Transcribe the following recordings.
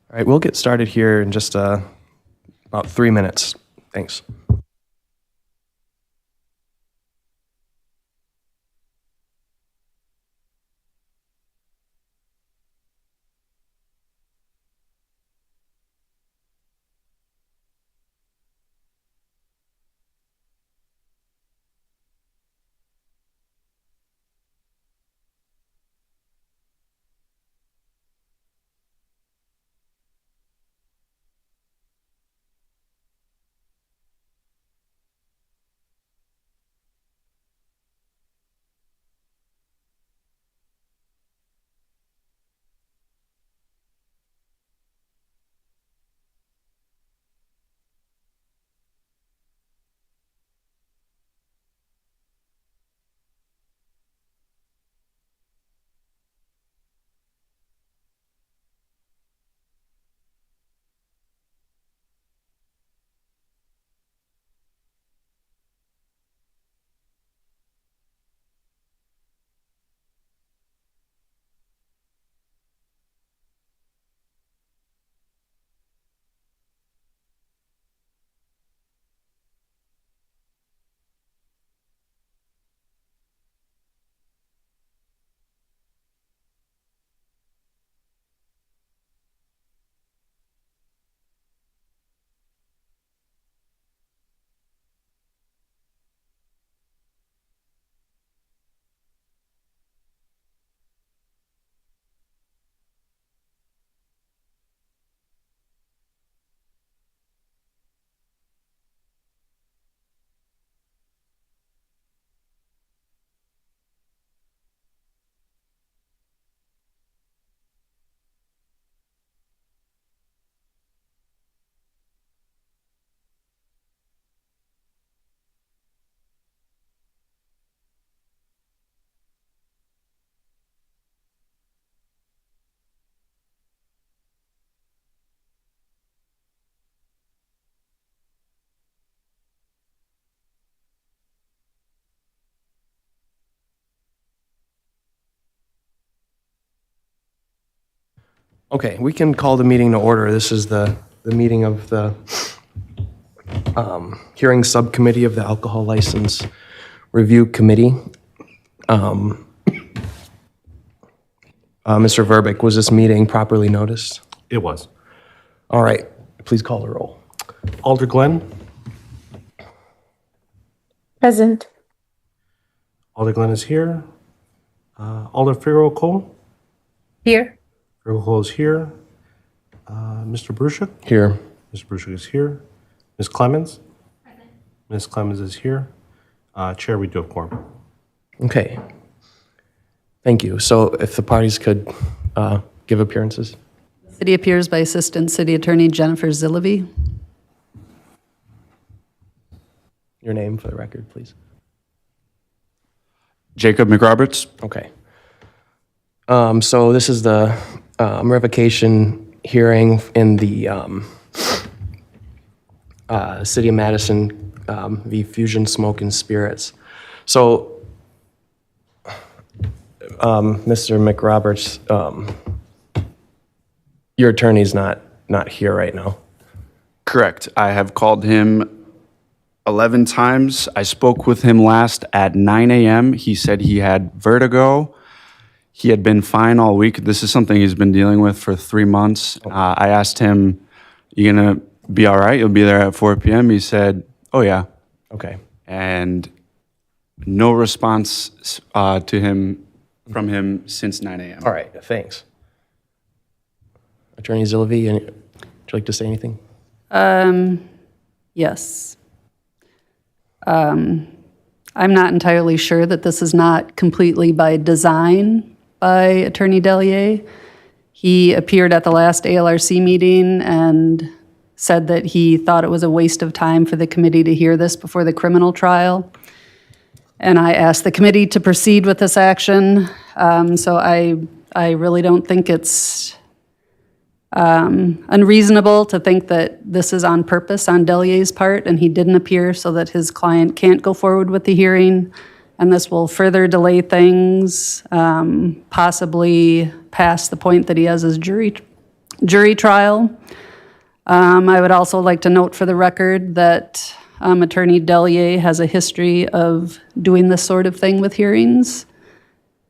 All right, we'll get started here in just about 3 minutes. Thanks. Okay, we can call the meeting to order. This is the meeting of the hearing subcommittee of the Alcohol License Review Committee. Mr. Verbeek, was this meeting properly noticed? It was. All right, please call the roll. Alder Glenn. Present. Alder Glenn is here. Alder Figueroa Cole. Here. Figueroa Cole is here. Mr. Brusick. Here. Mr. Brusick is here. Ms. Clemens. Present. Ms. Clemens is here. Chair, we do have quorum. Okay. Thank you. So if the parties could give appearances. City appears by Assistant City Attorney Jennifer Zillevy. Your name for the record, please. Jacob McRoberts. Okay. So this is the revocation hearing in the City of Madison v. Fusion Smoke and Spirits. So, Mr. McRoberts, your attorney's not here right now. Correct. I have called him 11 times. I spoke with him last at 9 a.m. He said he had vertigo. He had been fine all week. This is something he's been dealing with for 3 months. I asked him, "You gonna be all right? You'll be there at 4 p.m.?" He said, "Oh, yeah." Okay. And no response from him since 9 a.m. All right, thanks. Attorney Zillevy, would you like to say anything? Yes. I'm not entirely sure that this is not completely by design by Attorney Dellier. He appeared at the last ALRC meeting and said that he thought it was a waste of time for the committee to hear this before the criminal trial. And I asked the committee to proceed with this action. So I really don't think it's unreasonable to think that this is on purpose on Dellier's part, and he didn't appear so that his client can't go forward with the hearing, and this will further delay things, possibly past the point that he has his jury jury trial. I would also like to note for the record that Attorney Delier has a history of doing this sort of thing with hearings.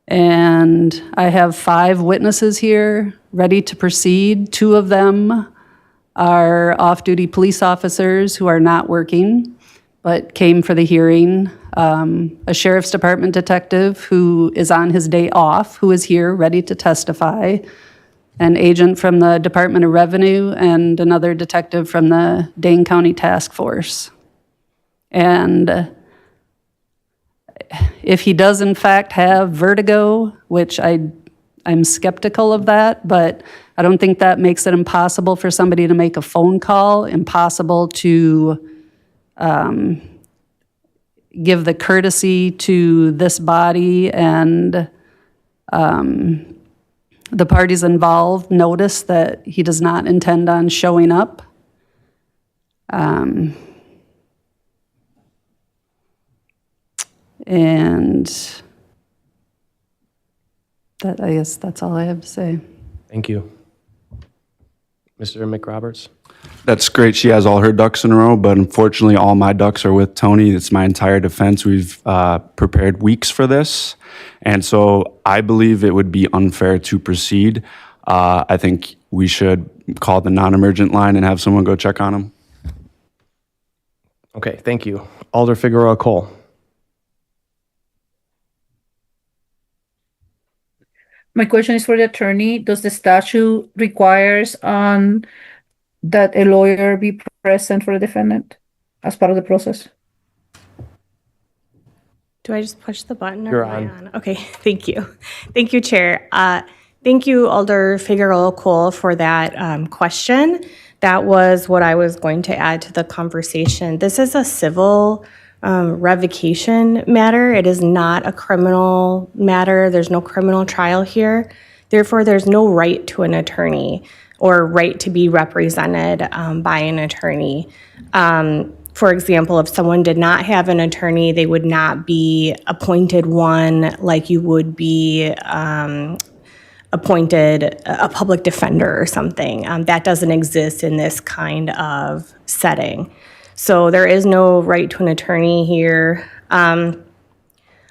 And I have 5 witnesses here ready to proceed. 2 of them are off-duty police officers who are not working, but came for the hearing. A sheriff's department detective who is on his day off, who is here ready to testify. An agent from the Department of Revenue and another detective from the Dane County Task Force. And if he does in fact have vertigo, which I'm skeptical of that, but I don't think that makes it impossible for somebody to make a phone call, impossible to give the courtesy to this body and the parties involved notice that he does not intend on showing up. And that, I guess that's all I have to say. Thank you. Mr. McRoberts? That's great. She has all her ducks in a row, but unfortunately, all my ducks are with Tony. It's my entire defense. We've prepared weeks for this. And so I believe it would be unfair to proceed. I think we should call the non-emergent line and have someone go check on him. Okay, thank you. Alder Figueroa Cole? My question is for the attorney. Does the statute requires that a lawyer be present for the defendant as part of the process? Do I just push the button or You're am I on. on? Okay, thank you. Thank you, Chair. Thank you, Alder Figueroa Cole, for that question. That was what I was going to add to the conversation. This is a civil revocation matter. It is not a criminal matter. There's no criminal trial here. Therefore, there's no right to an attorney or right to be represented by an attorney. For example, if someone did not have an attorney, they would not be appointed one like you would be appointed a public defender or something. That doesn't exist in this kind of setting. So there is no right to an attorney here. I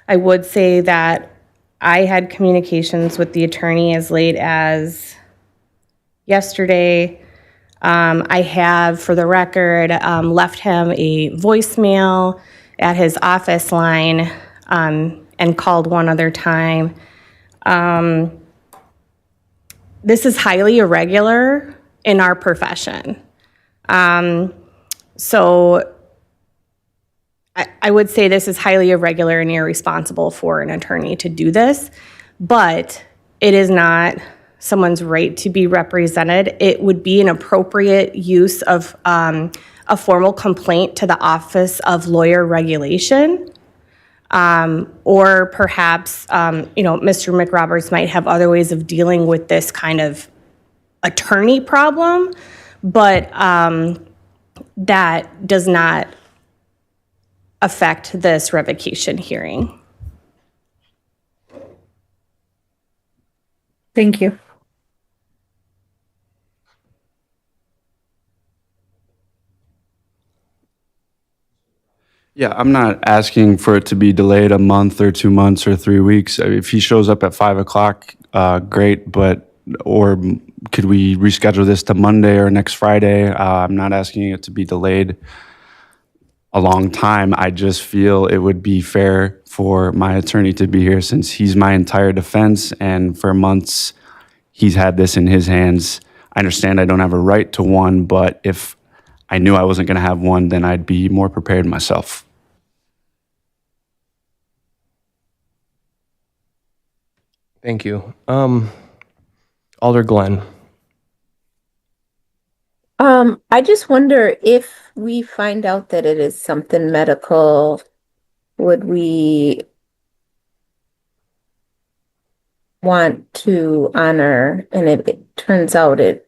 would say that I had communications with the attorney as late as yesterday. I have, for the record, left him a voicemail at his office line and called one other time. This is highly irregular in our profession. So I would say this is highly irregular and irresponsible for an attorney to do this, but it is not someone's right to be represented. It would be an appropriate use of a formal complaint to the Office of Lawyer Regulation. Or perhaps, Mr. McRoberts might have other ways of dealing with this kind of attorney problem, but that does not affect this revocation hearing. Thank you. Yeah, I'm not asking for it to be delayed a month or 2 months or 3 weeks. If he shows up at 5 o'clock, great, or could we reschedule this to Monday or next Friday? I'm not asking it to be delayed a long time. I just feel it would be fair for my attorney to be here since he's my entire defense, and for months he's had this in his hands. I understand I don't have a right to one, but if I knew I wasn't going to have one, then I'd be more prepared myself. Thank you. Alder Glenn? I just wonder if we find out that it is something medical, would we want to honor, and if it turns out it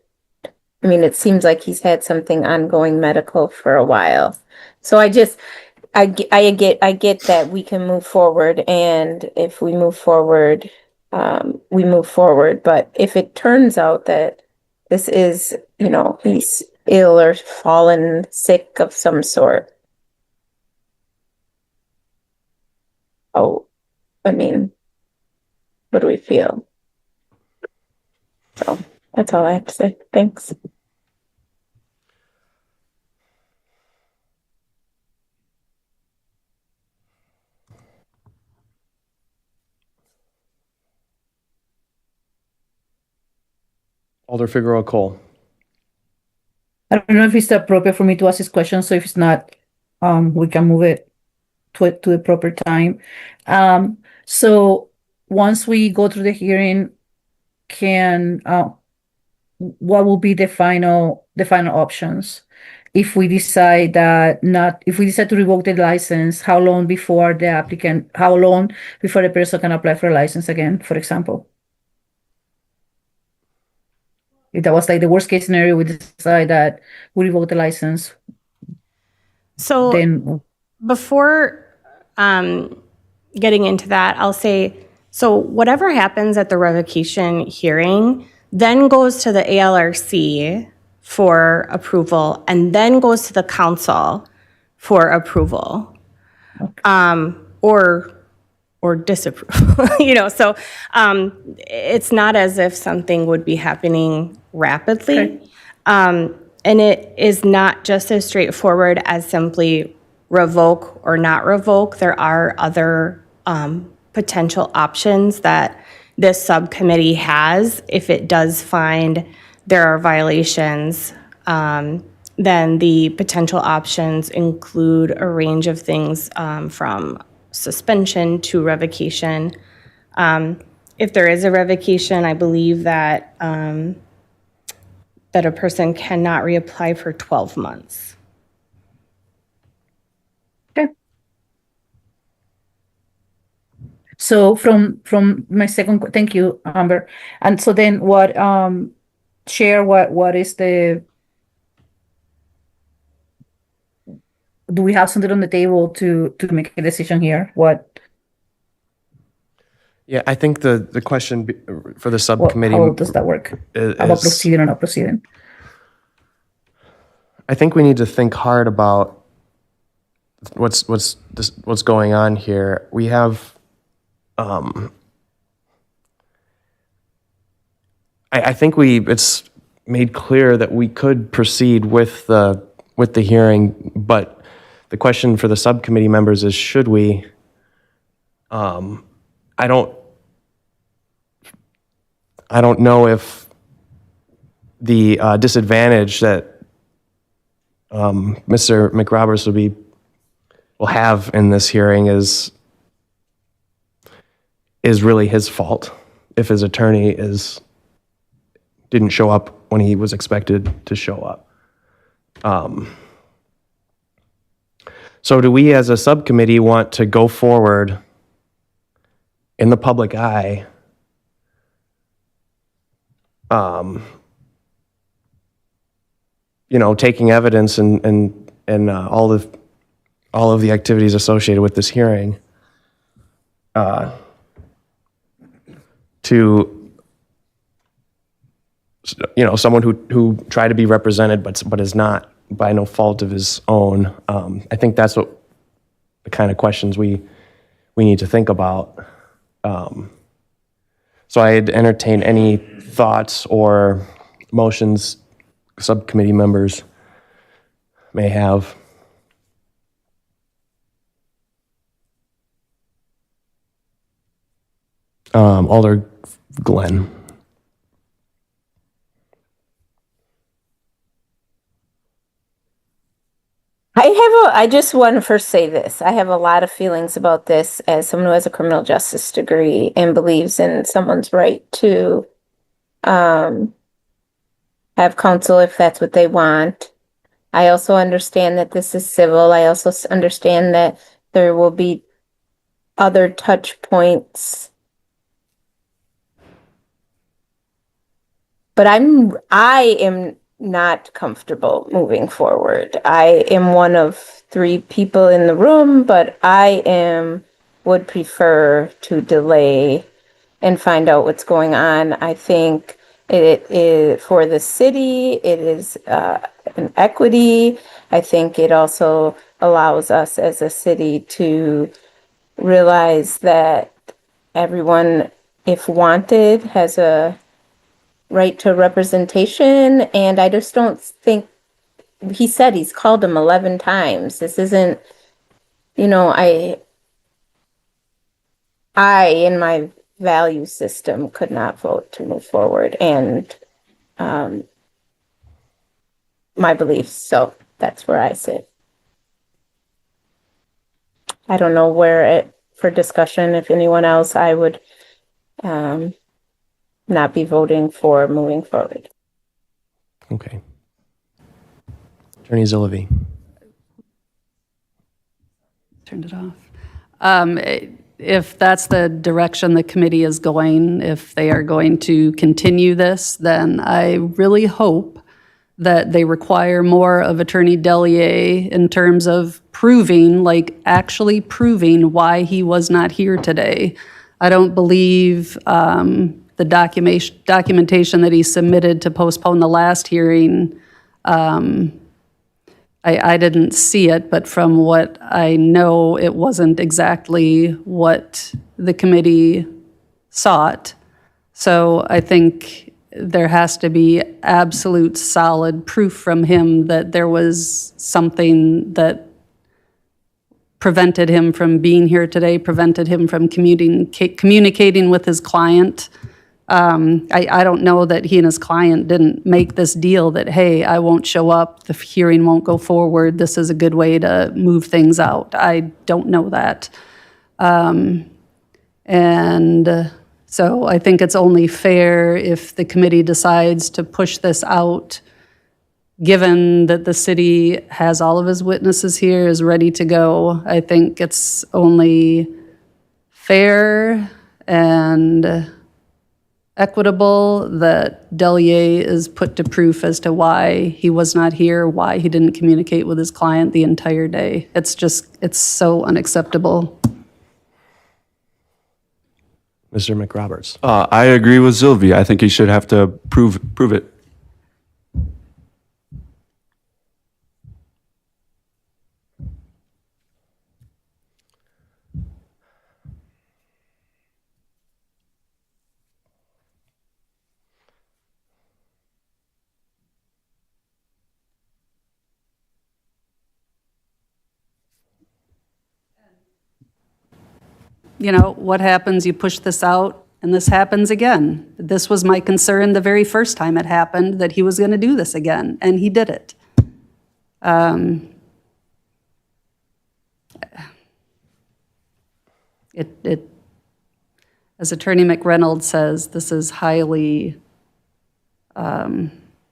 seems like he's had something ongoing medical for a while. So I get that we can move forward, and if we move forward, we move forward. But if it turns out that this is, he's ill or fallen sick of some sort. Oh, I mean, what do we feel? So that's all I have to say. Thanks. Alder Figueroa Cole. I don't know if it's appropriate for me to ask this question, so if it's not, we can move it to the proper time. So once we go through the hearing, what will be the final options? If we decide to revoke the license, how long before the person can apply for a license again, for example? If that was like the worst case scenario, we decide that we revoke the license, So then before getting into that, I'll say, so whatever happens at the revocation hearing then goes to the ALRC for approval and then goes to the council for approval, or disapprove. So it's not as if something would be happening rapidly. Okay. And it is not just as straightforward as simply revoke or not revoke. There are other potential options that this subcommittee has. If it does find there are violations, then the potential options include a range of things, from suspension to revocation. If there is a revocation, I believe that that a person cannot reapply for 12 months. okay. So from my second, thank you, Amber. And so then what, Chair, what is do we have something on the table to make a decision here? Yeah, I think the question for the How subcommittee does that work? is, About proceeding or not proceeding? I think we need to think hard about what's going on here. We have, I think it's made clear that we could proceed with the hearing, but the question for the subcommittee members is, should we? I don't know if the disadvantage that Mr. McRoberts will have in this hearing is really his fault if his attorney didn't show up when he was expected to show up. So do we as a subcommittee want to go forward in the public eye, taking evidence and all of the activities associated with this hearing, to someone who tried to be represented but is not by no fault of his own? I think that's what the kind of questions we need to think about. So I'd entertain any thoughts or motions subcommittee members may have. Alder Glenn. I just want to first say this. I have a lot of feelings about this as someone who has a criminal justice degree and believes in someone's right to have counsel if that's what they want. I also understand that this is civil. I also understand that there will be other touch points. But I am not comfortable moving forward. I am one of 3 people in the room, but would prefer to delay and find out what's going on. I think It is for the city, it is an equity. I think it also allows us as a city to realize that everyone, if wanted, has a right to representation. And I just don't think, he said he's called him 11 times. This isn't, you know, in my value system, could not vote to move forward, and my beliefs. So that's where I sit. I don't know where it, for discussion, if anyone else, I would not be voting for moving forward. Okay. Attorney Zillivi. Turned it off. If that's the direction the committee is going, if they are going to continue this, then I really hope that they require more of Attorney Delier in terms of proving, like actually proving why he was not here today. I don't believe the documentation that he submitted to postpone the last hearing, I didn't see it, but from what I know, it wasn't exactly what the committee sought. So I think there has to be absolute solid proof from him that there was something that prevented him from being here today, prevented him from communicating with his client. I don't know that he and his client didn't make this deal that, hey, I won't show up, the hearing won't go forward, this is a good way to move things out. I don't know that. So I think it's only fair if the committee decides to push this out, given that the city has all of his witnesses here, is ready to go. I think it's only fair and equitable that Delier is put to proof as to why he was not here, why he didn't communicate with his client the entire day. It's so unacceptable. Mr. McRoberts. I agree with Sylvie. I think he should have to prove it. You know, what happens, you push this out, and this happens again. This was my concern the very first time it happened, that he was going to do this again, and he did it. As Attorney McReynolds says, this is highly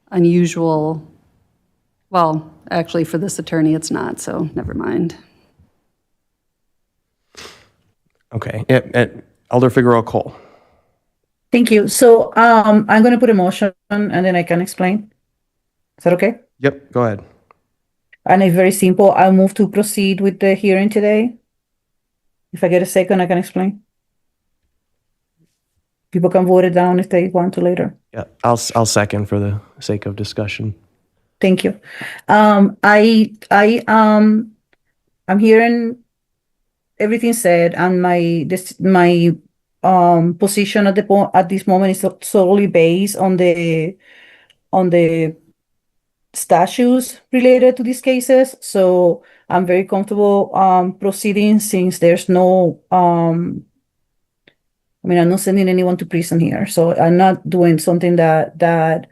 unusual. Well, actually, for this attorney, it's not, so never mind. Okay. Elder Figueroa Cole. Thank you. So I'm going to put a motion and then I can explain. Is that okay? Yep, go ahead. And it's very simple. I'll move to proceed with the hearing today. If I get a second, I can explain. People can vote it down if they want to later. Yeah, I'll second for the sake of discussion. Thank you. I'm hearing everything said, and my position at this moment is solely based on the statutes related to these cases. So I'm very comfortable proceeding, since there's no I'm not sending anyone to prison here, so I'm not doing something that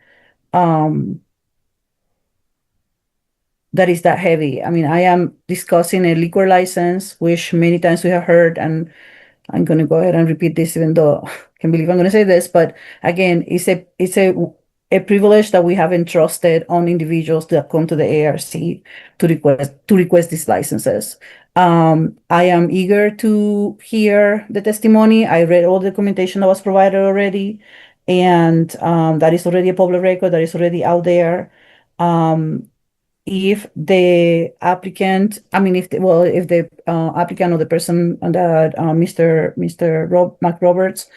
is that heavy. I am discussing a liquor license, which many times we have heard, and I'm going to go ahead and repeat this, even though I can't believe I'm going to say this. But again, it's a privilege that we have entrusted on individuals that come to the ARC to request these licenses. I am eager to hear the testimony. I read all the documentation that was provided already, and that is already a public record, that is already out there. if the applicant, I mean, if the applicant or the person that Mr. Mark Roberts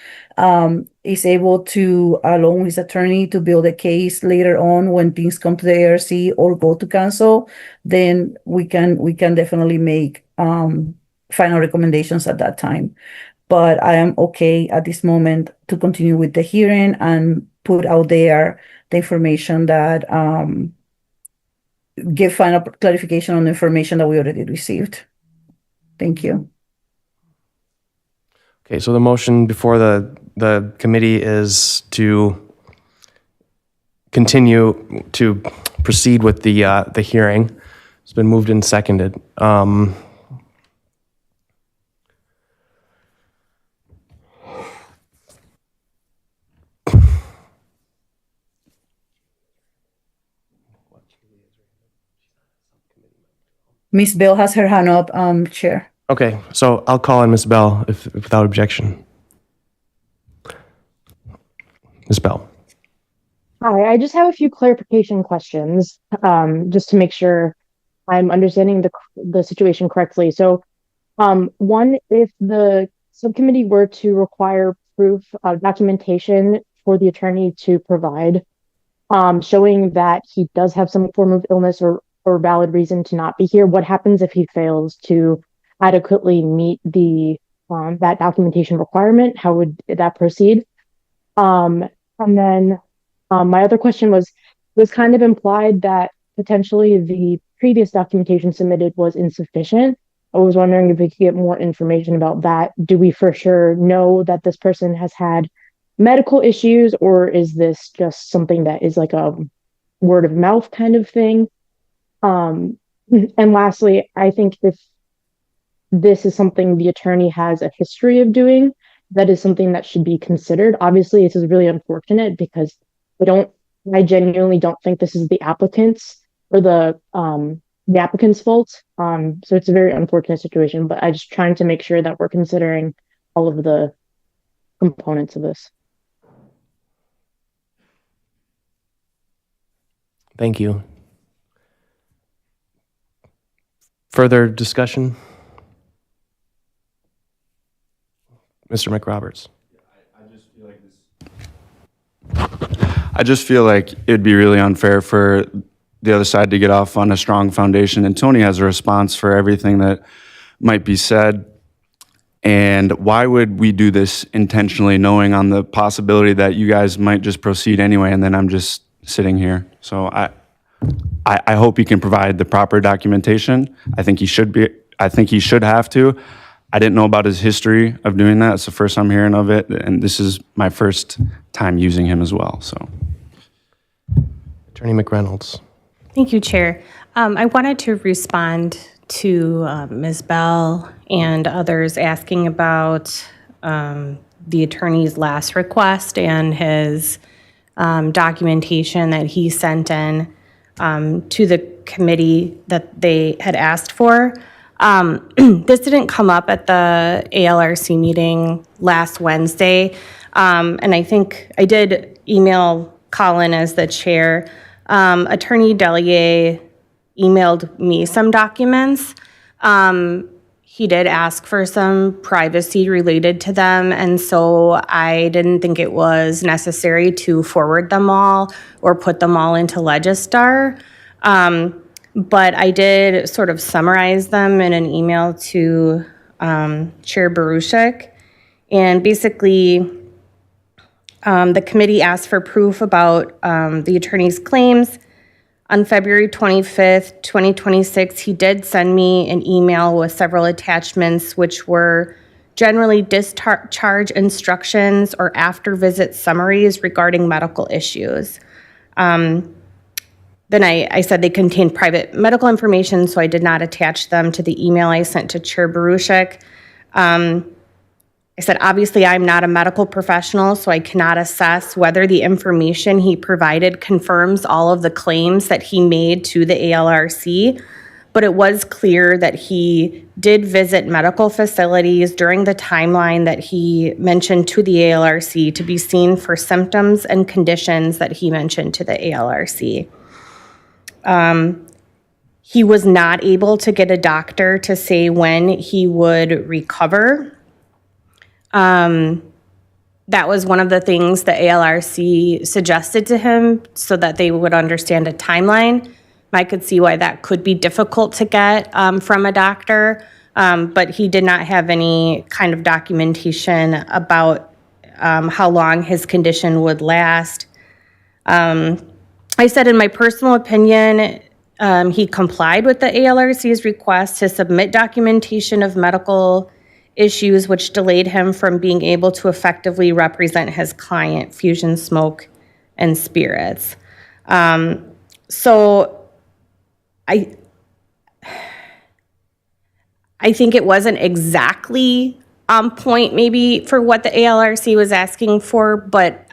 is able to allow his attorney to build a case later on when things come to the ARC or go to council, then we can definitely make final recommendations at that time. But I am okay at this moment to continue with the hearing and put out there the information that give final clarification on the information that we already received. Thank you. Okay, so the motion before the committee is to continue to proceed with the hearing. It's been moved and seconded. Ms. Bell has her hand up, Chair. Okay, so I'll call on Ms. Bell if without objection. Ms. Bell. Hi, I just have a few clarification questions, just to make sure I'm understanding the situation correctly. So, one, if the subcommittee were to require proof of documentation for the attorney to provide, showing that he does have some form of illness or valid reason to not be here, what happens if he fails to adequately meet the that documentation requirement? How would that proceed? And then my other question was, it was kind of implied that potentially the previous documentation submitted was insufficient. I was wondering if we could get more information about that. Do we for sure know that this person has had medical issues, or is this just something that is like a word of mouth kind of thing? And lastly, I think if this is something the attorney has a history of doing, that is something that should be considered. Obviously, this is really unfortunate because I genuinely don't think this is the applicant's or the applicant's fault. So it's a very unfortunate situation, but I'm just trying to make sure that we're considering all of the components of this. Thank you. Further discussion? Mr. McRoberts. I just feel like it'd be really unfair for the other side to get off on a strong foundation. And Tony has a response for everything that might be said. And why would we do this intentionally, knowing on the possibility that you guys might just proceed anyway, and then I'm just sitting here? So I hope he can provide the proper documentation. I think he should have to. I didn't know about his history of doing that. It's the first I'm hearing of it, and this is my first time using him as well. So, Attorney McReynolds. Thank you, Chair. I wanted to respond to Ms. Bell and others asking about the attorney's last request and his documentation that he sent in to the committee that they had asked for. This didn't come up at the ALRC meeting last Wednesday, and I think I did email Colin as the chair. Attorney Delier emailed me some documents. He did ask for some privacy related to them, and so I didn't think it was necessary to forward them all or put them all into Legistar. But I did sort of summarize them in an email to Chair Baruchik. And basically, the committee asked for proof about the attorney's claims. On February 25th, 2026, he did send me an email with several attachments, which were generally discharge instructions or after visit summaries regarding medical issues. Then I said they contained private medical information, so I did not attach them to the email I sent to Chair Baruchik. I said, obviously, I'm not a medical professional, so I cannot assess whether the information he provided confirms all of the claims that he made to the ALRC. But it was clear that he did visit medical facilities during the timeline that he mentioned to the ALRC to be seen for symptoms and conditions that he mentioned to the ALRC. he was not able to get a doctor to say when he would recover. That was one of the things the ALRC suggested to him so that they would understand a timeline. I could see why that could be difficult to get from a doctor, but he did not have any kind of documentation about how long his condition would last. I said, in my personal opinion, he complied with the ALRC's request to submit documentation of medical issues which delayed him from being able to effectively represent his client, Fusion Smoke and Spirits. So I think it wasn't exactly on point maybe for what the ALRC was asking for, but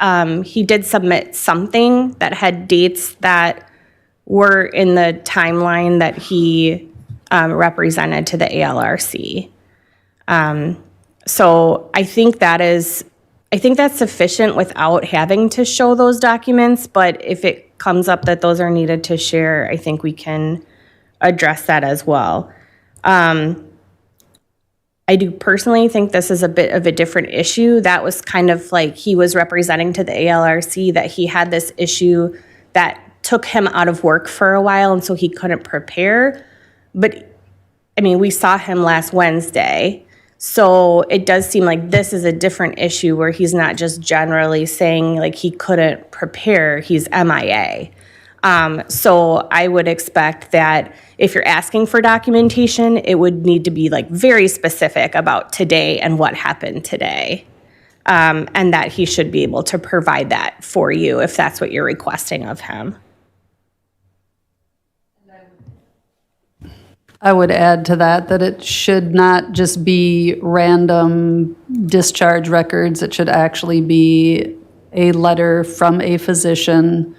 he did submit something that had dates that were in the timeline that he represented to the ALRC. So I think that's sufficient without having to show those documents, but if it comes up that those are needed to share, I think we can address that as well. I do personally think this is a bit of a different issue. That was kind of like he was representing to the ALRC that he had this issue that took him out of work for a while, and so he couldn't prepare. But, I mean, we saw him last Wednesday, so it does seem like this is a different issue where he's not just generally saying, like, he couldn't prepare, he's MIA. So I would expect that if you're asking for documentation, it would need to be like very specific about today and what happened today. And that he should be able to provide that for you if that's what you're requesting of him. I would add to that it should not just be random discharge records. It should actually be a letter from a physician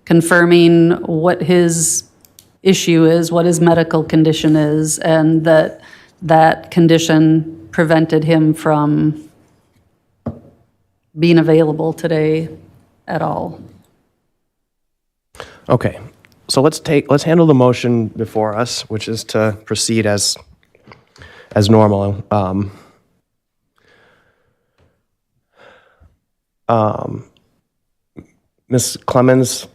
confirming what his issue is, what his medical condition is, and that condition prevented him from being available today at all. Okay, so let's handle the motion before us, which is to proceed as normal. Ms. Clemens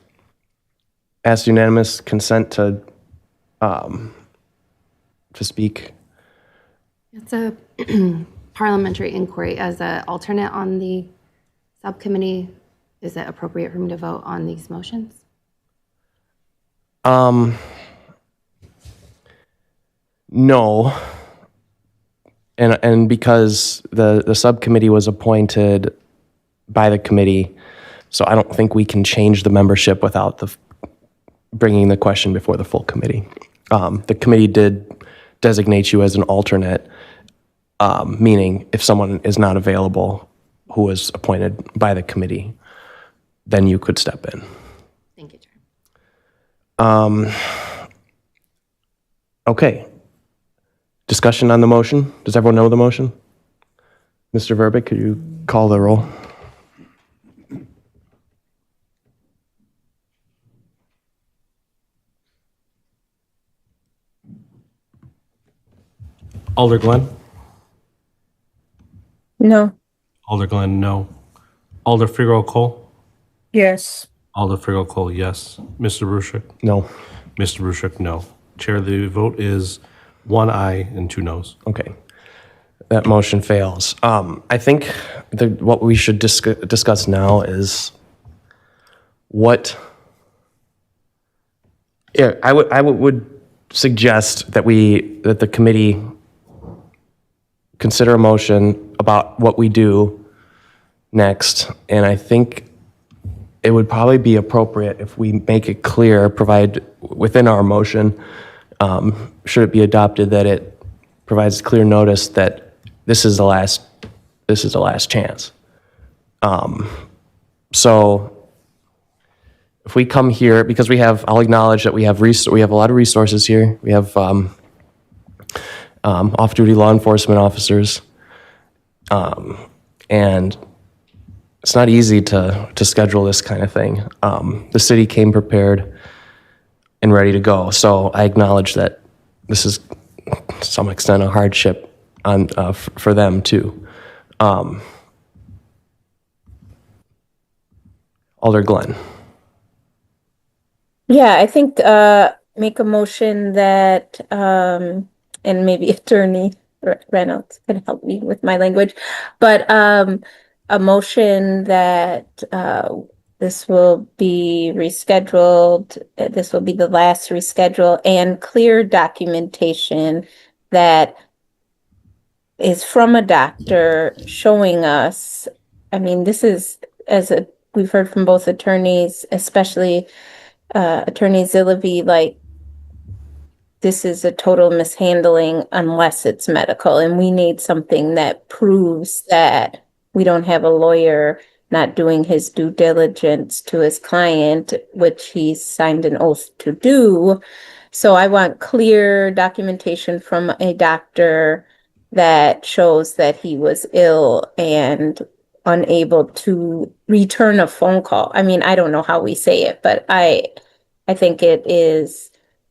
asked unanimous consent to speak. It's a parliamentary inquiry. As an alternate on the subcommittee, is it appropriate for me to vote on these motions? No. And because the subcommittee was appointed by the committee, so I don't think we can change the membership without bringing the question before the full committee. The committee did designate you as an alternate, meaning if someone is not available who was appointed by the committee, then you could step in. Thank you, Chair. Okay. Discussion on the motion? Does everyone know the motion? Mr. Verbeek, could you call the roll? Alder Glenn? No. Alder Glenn, no. Alder Figueroa Cole? Yes. Alder Figueroa Cole, yes. Mr. Rushik? No. Mr. Rushik, no. Chair, the vote is 1 aye and 2 noes. Okay. That motion fails. I think what we should discuss now is what. Yeah, I would suggest that the committee consider a motion about what we do next, and I think it would probably be appropriate if we make it clear, provide within our motion, should it be adopted, that it provides clear notice that this is the last chance. So if we come here, because I'll acknowledge that we have a lot of resources here. We have off-duty law enforcement officers, and it's not easy to schedule this kind of thing. The city came prepared. and ready to go. So I acknowledge that this is to some extent a hardship on for them too. Alder Glenn. Yeah, I think make a motion that and maybe Attorney Reynolds can help me with my language, but a motion that this will be rescheduled. This will be the last reschedule and clear documentation that is from a doctor showing us. I mean, this is we've heard from both attorneys, especially Attorney Zillaby, like this is a total mishandling unless it's medical, and we need something that proves that we don't have a lawyer not doing his due diligence to his client, which he signed an oath to do. So I want clear documentation from a doctor that shows that he was ill and unable to return a phone call. I mean, I don't know how we say it, but I think it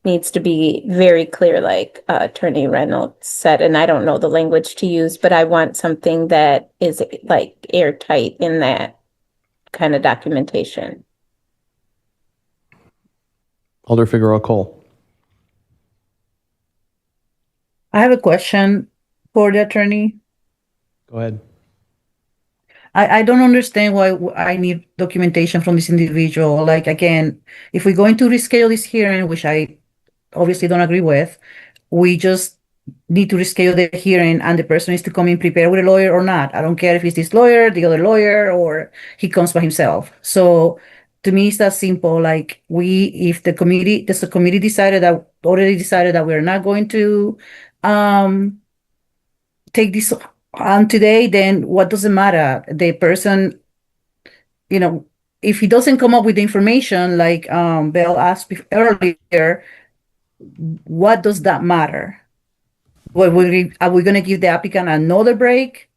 needs to be very clear, like Attorney Reynolds said, and I don't know the language to use, but I want something that is like airtight in that kind of documentation. Alder Figueroa Cole. I have a question for the attorney. Go ahead. I don't understand why I need documentation from this individual. Like, again, if we're going to reschedule this hearing, which I obviously don't agree with, we just need to reschedule the hearing and the person is to come in prepared with a lawyer or not. I don't care if it's this lawyer, the other lawyer, or he comes by himself. So to me, it's that simple. Like if the committee already decided that we're not going to take this on today, then what does it matter? The person, if he doesn't come up with the information like Belle asked earlier, what does that matter? Are we going to give the applicant another break?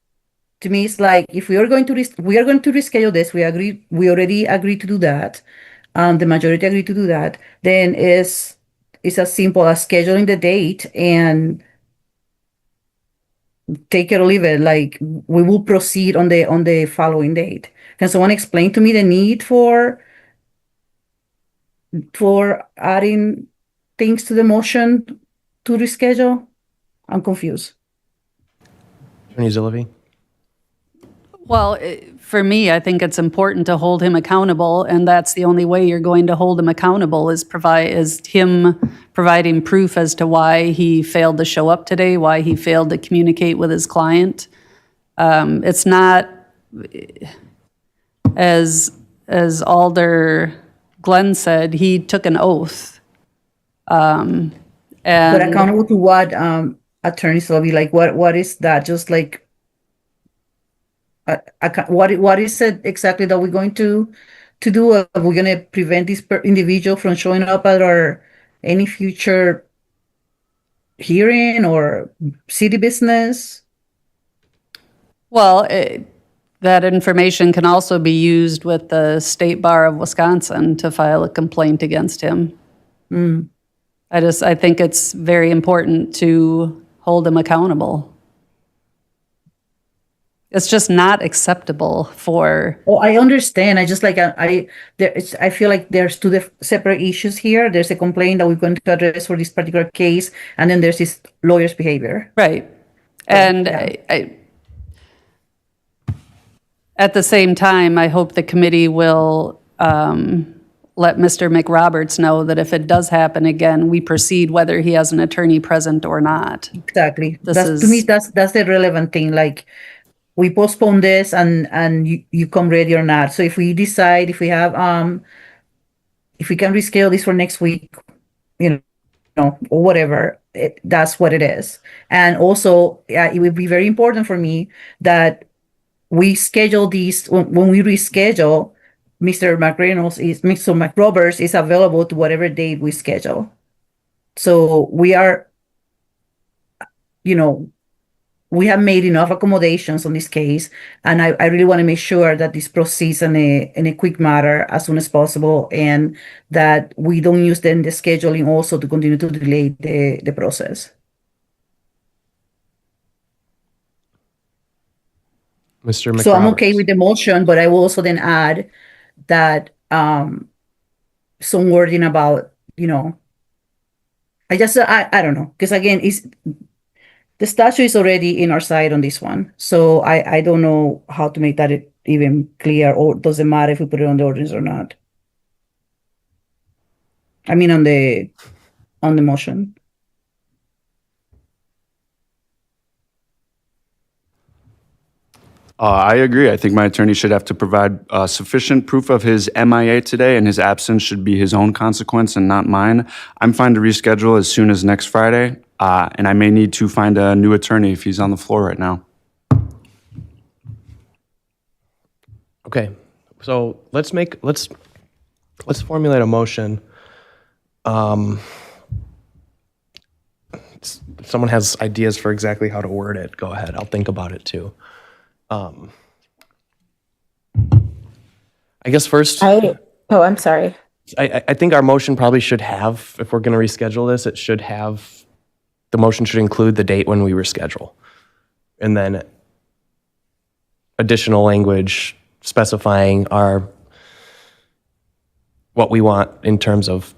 To me, it's like if we are going to reschedule this, we already agreed to do that. The majority agreed to do that. Then it's as simple as scheduling the date and take it or leave it. Like we will proceed on the following date. Can someone explain to me the need for adding things to the motion to reschedule? I'm confused. Attorney Zillaby. Well, for me, I think it's important to hold him accountable, and that's the only way you're going to hold him accountable is him providing proof as to why he failed to show up today, why he failed to communicate with his client. It's not, as Alder Glenn said, he took an oath. But accountable to what, Attorney Sylvie? Like what is that? Just like what is it exactly that we're going to do? Are we going to prevent this individual from showing up at any future hearing or city business? Well, that information can also be used with the State Bar of Wisconsin to file a complaint against him. I think it's very important to hold him accountable. It's just not acceptable for. Oh, I understand. I just like I feel like there's two separate issues here. There's a complaint that we're going to address for this particular case, and then there's this lawyer's behavior. Right, and yeah. At the same time, I hope the committee will let Mr. McRoberts know that if it does happen again, we proceed whether he has an attorney present or not. Exactly. To me, that's the relevant thing. Like, we postpone this and you come ready or not. So if we decide, if we have, if we can reschedule this for next week, or whatever, that's what it is. And also, it would be very important for me that we schedule these, when we reschedule, Mr. McRoberts is available to whatever date we schedule. So we are, we have made enough accommodations on this case, and I really want to make sure that this proceeds in a quick matter as soon as possible, and that we don't use then the scheduling also to continue to delay the process. Mr. So I'm okay McRoberts. with the motion, but I will also then add that some wording about, I don't know, because again, the statute is already in our side on this one. So I don't know how to make that even clear, or does it matter if we put it on the ordinance or not? I mean, on the motion. I agree. I think my attorney should have to provide sufficient proof of his MIA today, and his absence should be his own consequence and not mine. I'm fine to reschedule as soon as next Friday, and I may need to find a new attorney if he's on the floor right now. Okay, so let's formulate a motion. If someone has ideas for exactly how to word it, go ahead. I'll think about it too. I guess first, I'm sorry. I think our motion probably should have, if we're going to reschedule this, the motion should include the date when we reschedule. And then additional language specifying what we want in terms of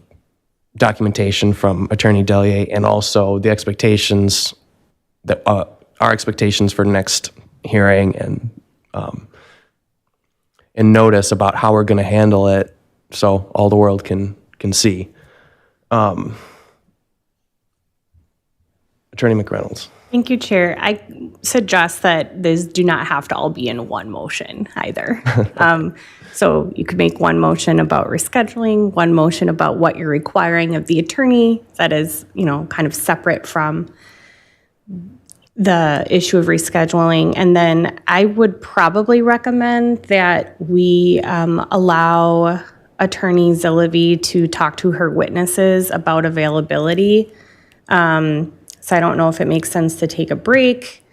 documentation from Attorney Delier, and also the expectations that our expectations for next hearing, and notice about how we're going to handle it, so all the world can see. Attorney McReynolds. Thank you, Chair. I suggest that these do not have to all be in one motion either. So you could make one motion about rescheduling, one motion about what you're requiring of the attorney that is, kind of separate from the issue of rescheduling. And then I would probably recommend that we allow Attorney Zillaby to talk to her witnesses about availability. So I don't know if it makes sense to take a break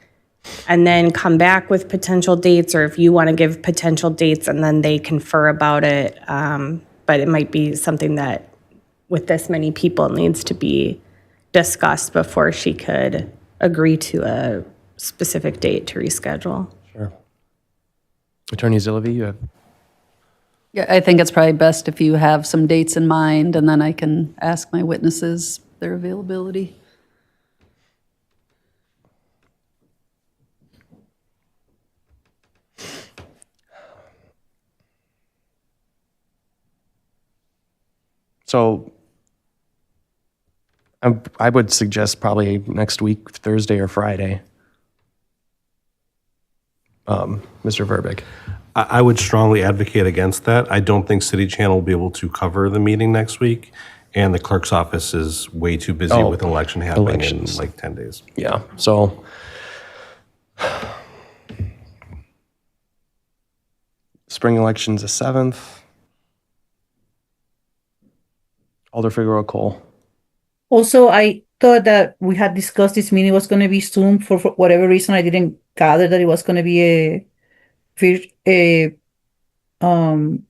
and then come back with potential dates, or if you want to give potential dates and then they confer about it. But it might be something that with this many people needs to be discussed before she could agree to a specific date to reschedule. Sure. Attorney Zillaby, you have? Yeah, I think it's probably best if you have some dates in mind, and then I can ask my witnesses their availability. So I would suggest probably next week, Thursday or Friday. Mr. Verbeek. I would strongly advocate against that. I don't think City Channel will be able to cover the meeting next week, and the clerk's office is way too busy with election happening elections. in like 10 days. Yeah, so spring elections the 7th. Alder Figueroa Cole. Also, I thought that we had discussed this meeting was going to be Zoom. For whatever reason, I didn't gather that it was going to be a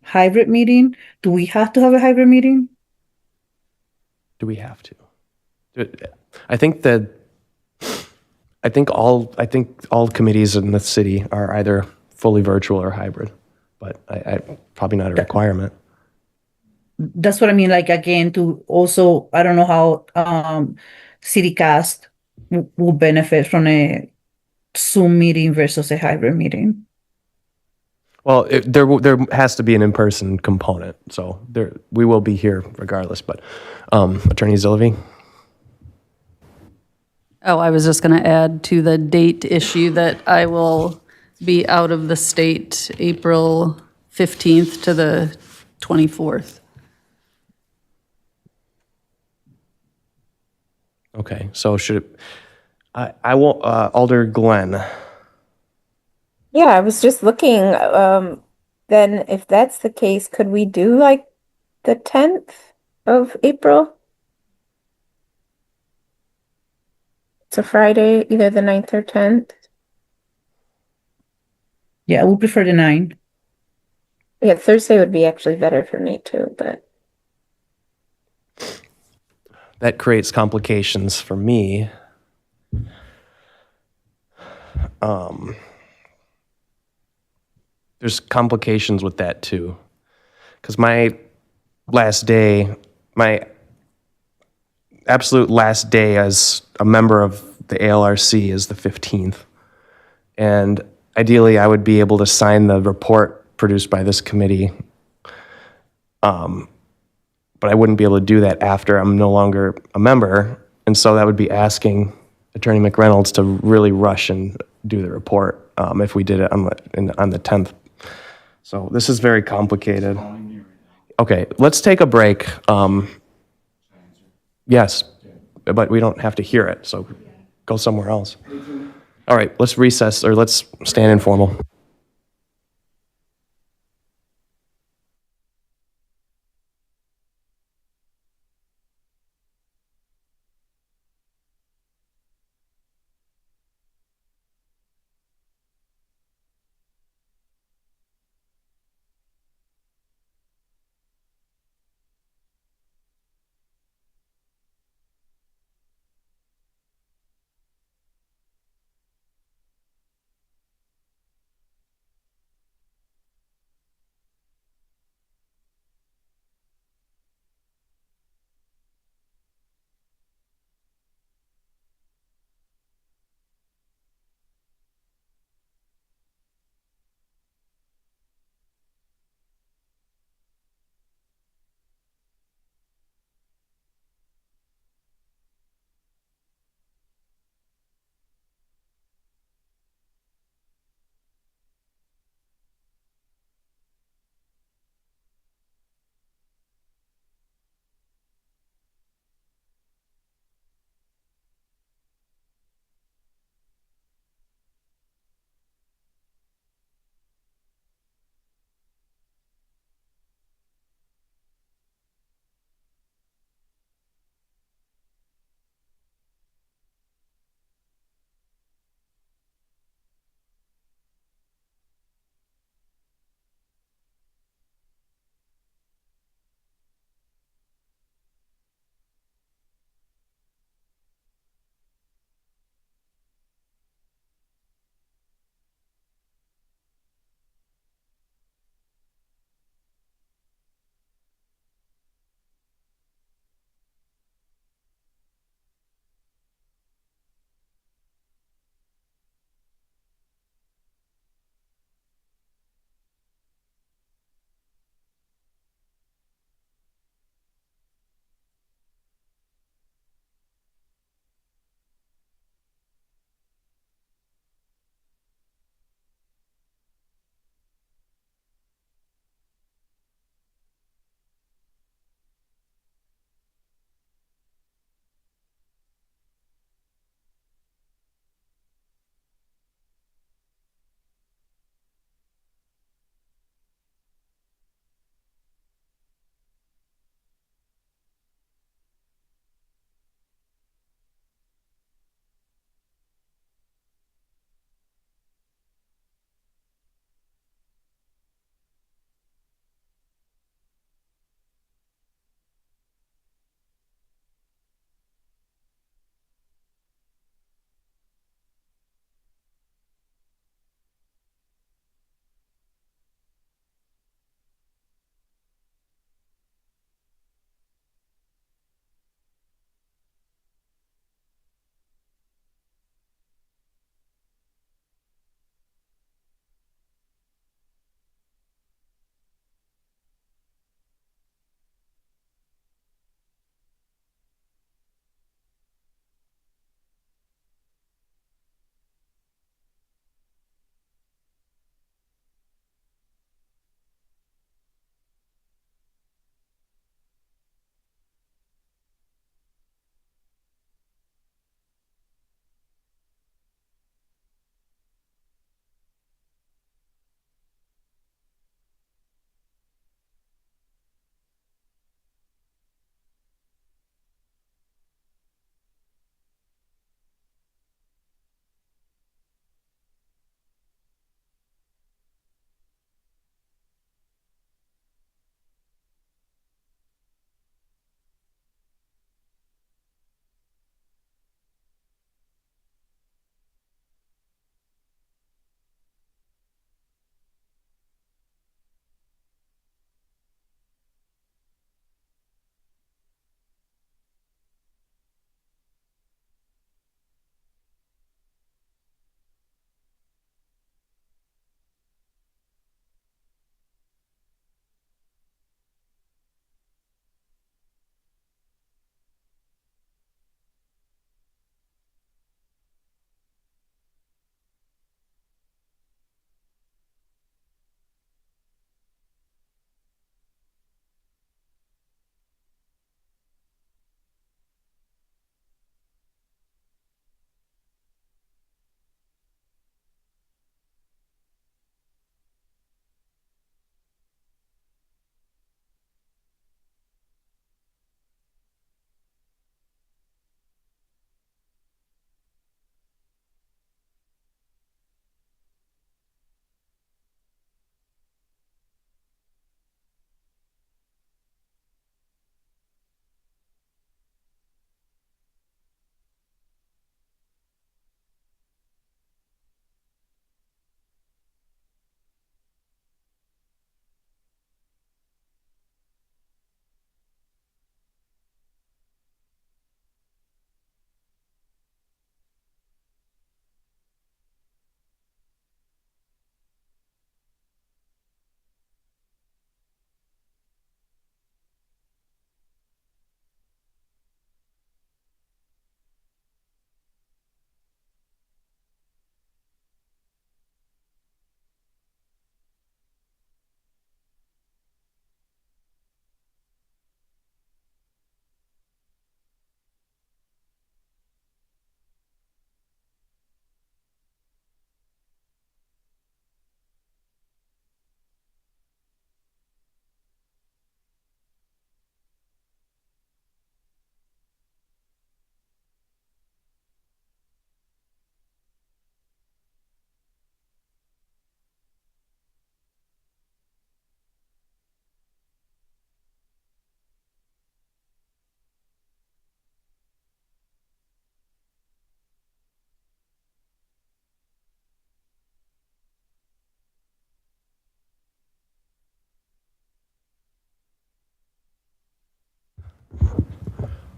hybrid meeting. Do we have to have a hybrid meeting? Do we have to? I think all committees in the city are either fully virtual or hybrid, but I probably not a requirement. That's what I mean. Like, again, to also, I don't know how CityCast will benefit from a Zoom meeting versus a hybrid meeting. Well, there has to be an in-person component, so we will be here regardless. But Attorney Zillaby. Oh, I was just going to add to the date issue that I will be out of the state April 15th to the 24th. Okay, so I will, Alder Glenn. Yeah, I was just looking. Then if that's the case, could we do like the 10th of April? It's a Friday, either the 9th or 10th. Yeah, I would prefer the 9. Yeah, Thursday would be actually better for me too, but That creates complications for me. There's complications with that too. Because my absolute last day as a member of the ALRC is the 15th. And ideally, I would be able to sign the report produced by this committee. But I wouldn't be able to do that after I'm no longer a member. And so that would be asking Attorney McReynolds to really rush and do the report if we did it on the 10th. So this is very complicated. Okay, let's take a break. Yes, but we don't have to hear it, so go somewhere else. All right, let's recess, or let's stand informal.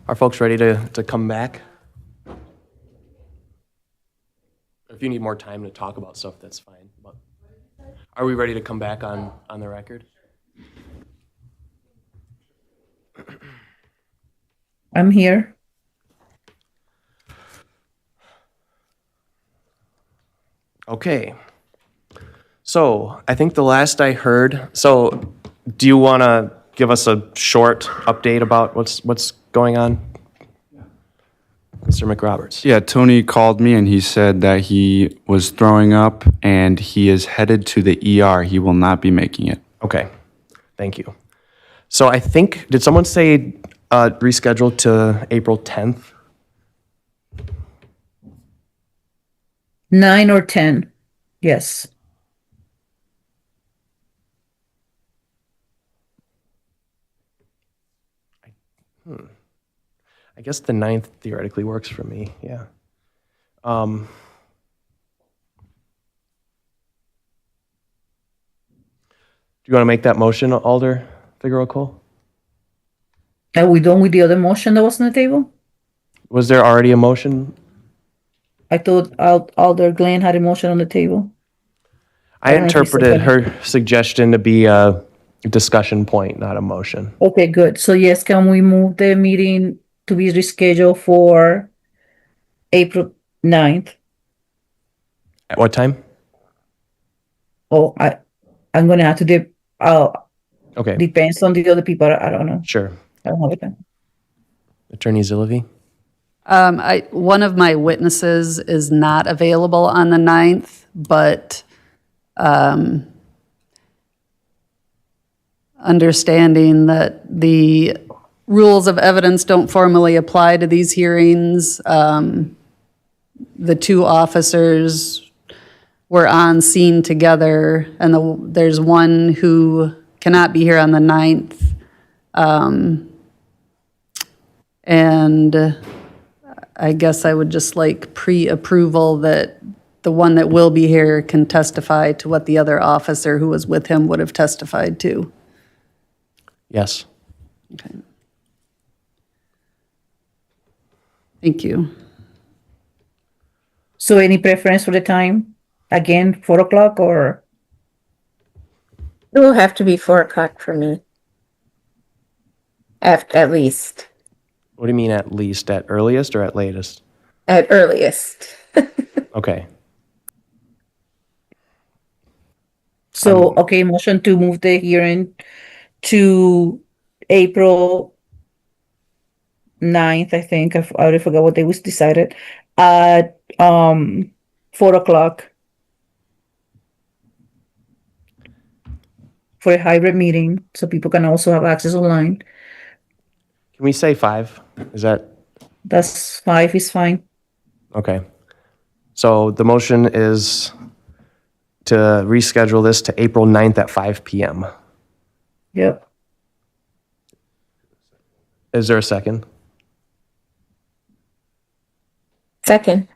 Are folks ready to come back? If you need more time to talk about stuff, that's fine. But are we ready to come back on the record? I'm here. Okay. So I think the last I heard, so do you want to give us a short update about what's going on? Mr. McRoberts. Yeah, Tony called me and he said that he was throwing up and he is headed to the ER. He will not be making it. Okay, thank you. So I think, did someone say reschedule to April 10th? 9 or 10. Yes. I guess the 9th theoretically works for me, yeah. Do you want to make that motion, Alder Figueroa Cole? Are we done with the other motion that was on the table? Was there already a motion? I thought Alder Glenn had a motion on the table. I don't know if we interpreted seconded. her suggestion to be a discussion point, not a motion. Okay, good. So yes, can we move the meeting to be rescheduled for April 9th? At what time? Oh, I'm gonna have to Okay, depends on the other people. I don't know. sure. I don't have it then. Attorney Zillivi? One of my witnesses is not available on the 9th, but understanding that the rules of evidence don't formally apply to these hearings, the two officers were on scene together, and there's one who cannot be here on the 9th. And I guess I would just like pre-approval that the one that will be here can testify to what the other officer who was with him would have testified to. Yes. Okay. Thank you. So any preference for the time? Again, 4 o'clock or? It will have to be 4 o'clock for me. At least, What do you mean at least? At earliest or at latest? at earliest. Okay. So, okay, motion to move the hearing to April 9th, I think. I already forgot what day was decided. At 4 o'clock. For a hybrid meeting, so people can also have access online. Can we say 5? Is that, That's 5 is fine. okay. So the motion is to reschedule this to April 9th at 5 PM. Yep. Is there a second? Second,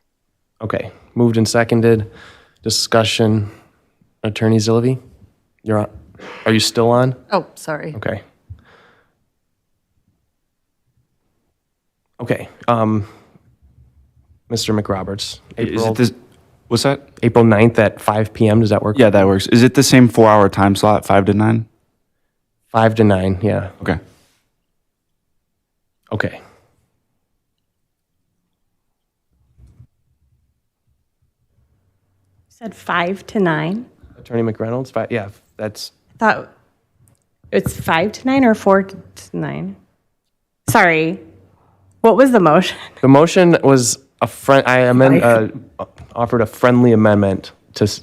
Okay, moved and seconded. Discussion. Attorney Zillivi, you're on. Are you still on? Oh, sorry. Okay. Okay, Mr. Is McRoberts, it April, this, what's that? April 9th at 5 PM, does that work? Yeah, that works. Is it the same 4-hour time slot, 5 to 9? 5 to 9, yeah, Okay. okay. Said 5 to 9. Attorney McReynolds, 5, yeah, that's, Thought it's 5 to 9 or 4 to 9. Sorry. What was the motion? the motion was offered a friendly amendment to,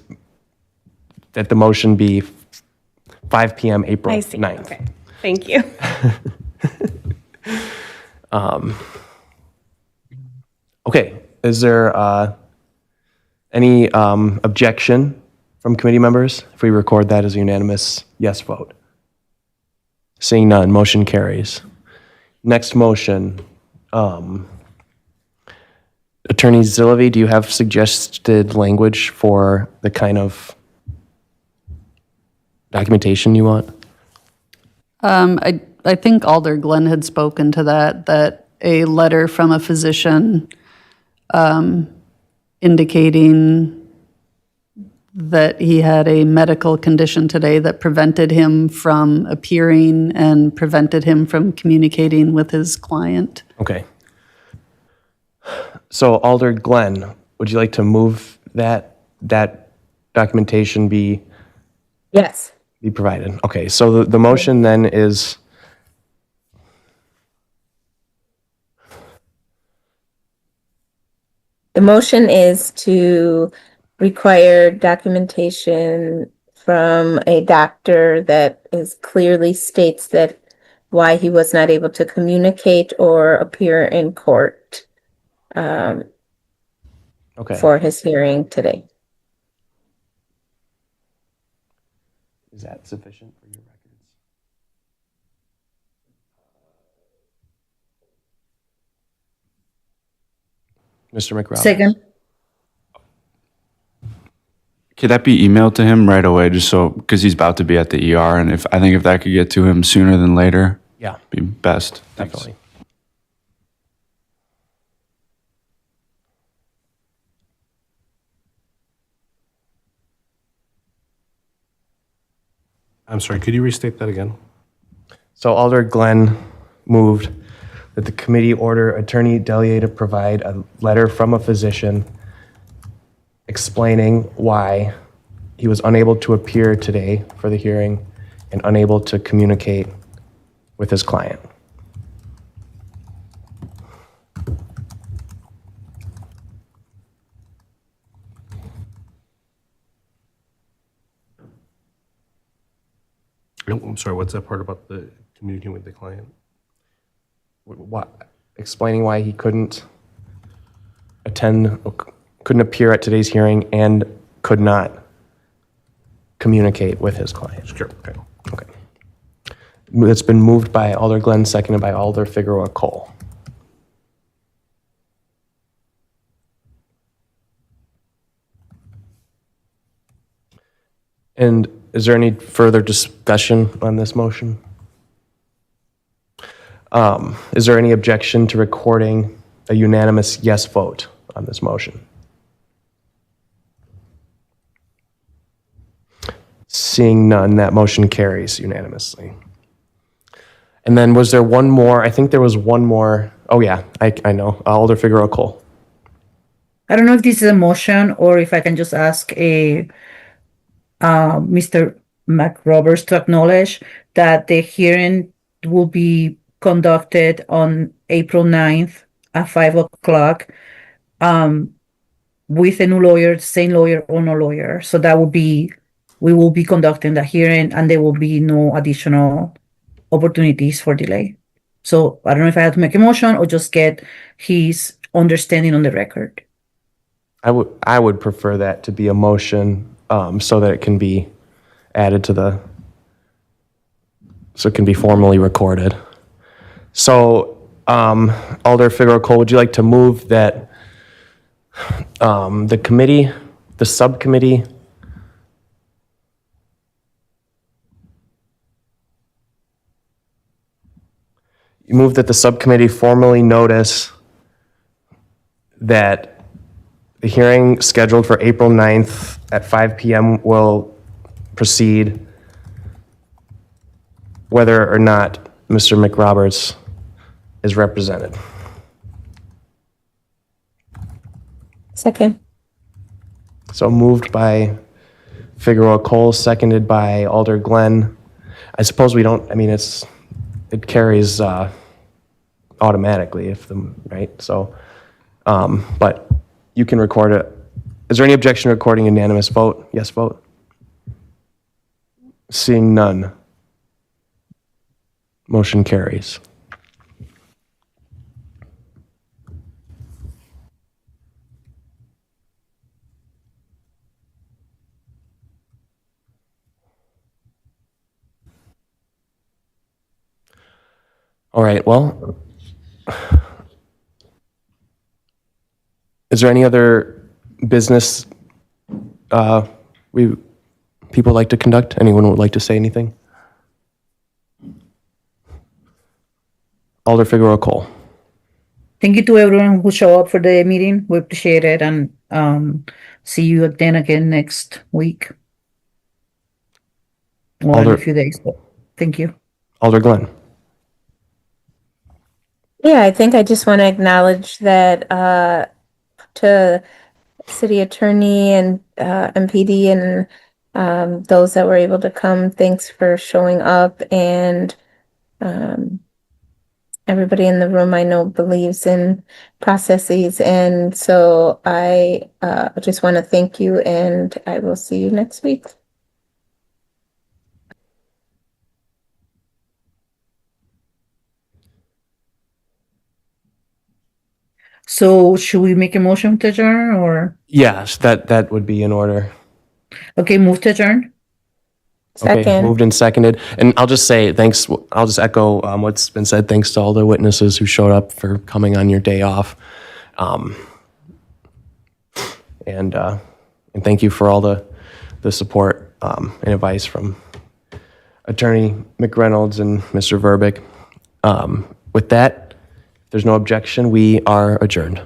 that the motion be 5 PM, April I see. 9th. Okay. Thank you. Okay, is there any objection from committee members if we record that as a unanimous yes vote? Seeing none, motion carries. Next motion. Attorney Zillivi, do you have suggested language for the kind of documentation you want? I think Alder Glenn had spoken to that a letter from a physician indicating that he had a medical condition today that prevented him from appearing and prevented him from communicating with his client. Okay. So Alder Glenn, would you like to move that documentation be Yes. provided? Okay, so the motion then is The motion is to require documentation from a doctor that is clearly states that why he was not able to communicate or appear in court okay. for his hearing today. Is that sufficient for your records? Mr. McRoberts? Second. Could that be emailed to him right away, just so, because he's about to be at the ER, and I think if that could get to him sooner than later, Yeah, be best. Thanks. definitely. I'm sorry, could you restate that again? So Alder Glenn moved that the committee order Attorney Delier to provide a letter from a physician explaining why he was unable to appear today for the hearing and unable to communicate with his client. Oh, I'm sorry, what's that part about the communicating with the client? Explaining why he couldn't attend, couldn't appear at today's hearing and could not communicate with his client. Sure, okay. Okay. It's been moved by Alder Glenn, seconded by Alder Figueroa Cole. And is there any further discussion on this motion? Is there any objection to recording a unanimous yes vote on this motion? Seeing none, that motion carries unanimously. And then was there one more? I think there was one more. Oh yeah, I know. Alder Figueroa Cole. I don't know if this is a motion or if I can just ask Mr. McRoberts to acknowledge that the hearing will be conducted on April 9th at 5 o'clock with a new lawyer, same lawyer or no lawyer. So that will be, we will be conducting the hearing and there will be no additional opportunities for delay. So I don't know if I have to make a motion or just get his understanding on the record. I would prefer that to be a motion so that it can be added to so it can be formally recorded. So Alder Figueroa Cole, would you like to move that the subcommittee you move that the subcommittee formally notice that the hearing scheduled for April 9th at 5 p.m. will proceed whether or not Mr. McRoberts is represented. Second. So moved by Figueroa Cole, seconded by Alder Glenn. I suppose we don't, I mean, it carries automatically right? So, but you can record it. Is there any objection to recording unanimous vote? Yes vote? Seeing none. Motion carries. All right, well, is there any other business people like to conduct? Anyone would like to say anything? Alder Figueroa Cole. Thank you to everyone who showed up for the meeting. We appreciate it, and see you again next week. Or in a Alder- few days. But thank you. Alder Glenn. Yeah, I think I just want to acknowledge that to city attorney and MPD and those that were able to come. Thanks for showing up, and everybody in the room I know believes in processes, and so I just want to thank you, and I will see you next week. So should we make a motion to adjourn, or Yes, that would be in order. okay, move to adjourn? Okay, Second. moved and seconded. And I'll just say thanks. I'll just echo what's been said. Thanks to all the witnesses who showed up for coming on your day off. And thank you for all the support and advice from Attorney McReynolds and Mr. Verbeek. With that, if there's no objection, we are adjourned.